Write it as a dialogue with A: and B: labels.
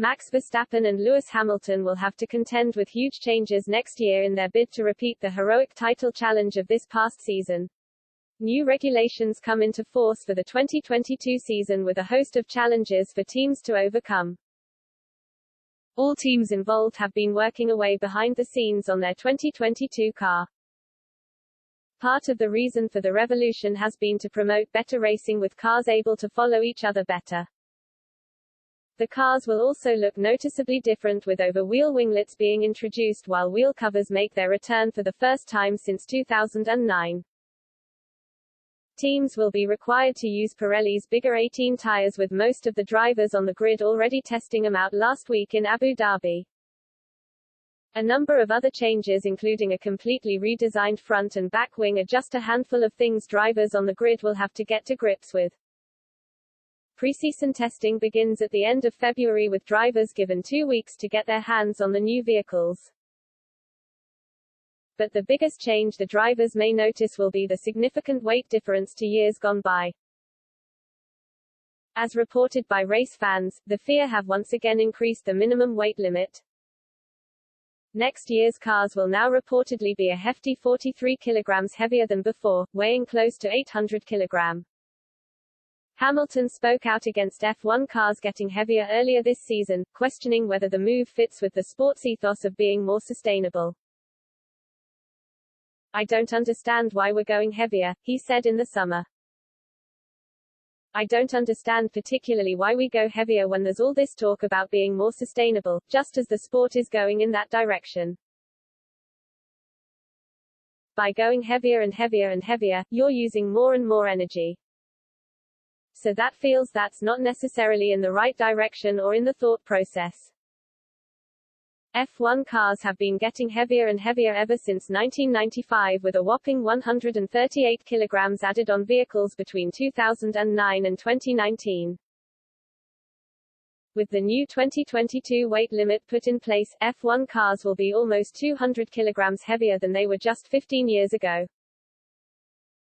A: Max Verstappen and Lewis Hamilton will have to contend with huge changes next year in their bid to repeat the heroic title challenge of this past season. New regulations come into force for the 2022 season with a host of challenges for teams to overcome. All teams involved have been working away behind the scenes on their 2022 car. Part of the reason for the revolution has been to promote better racing with cars able to follow each other better. The cars will also look noticeably different with over-wheel winglets being introduced while wheel covers make their return for the first time since 2009. Teams will be required to use Pirelli's bigger 18 tires with most of the drivers on the grid already testing them out last week in Abu Dhabi. A number of other changes including a completely redesigned front and back wing are just a handful of things drivers on the grid will have to get to grips with. Preseason testing begins at the end of February with drivers given 2 weeks to get their hands on the new vehicles. But the biggest change the drivers may notice will be the significant weight difference to years gone by. As reported by race fans, the FIA have once again increased the minimum weight limit. Next year's cars will now reportedly be a hefty 43 kilograms heavier than before, weighing close to 800 kilograms. Hamilton spoke out against F1 cars getting heavier earlier this season, questioning whether the move fits with the sports ethos of being more sustainable. "I don't understand why we're going heavier," he said in the summer. "I don't understand particularly why we go heavier when there's all this talk about being more sustainable, just as the sport is going in that direction. By going heavier and heavier and heavier, you're using more and more energy. So that feels that's not necessarily in the right direction or in the thought process." F1 cars have been getting heavier and heavier ever since 1995 with a whopping 138 kilograms added on vehicles between 2009 and 2019. With the new 2022 weight limit put in place, F1 cars will be almost 200 kilograms heavier than they were just 15 years ago.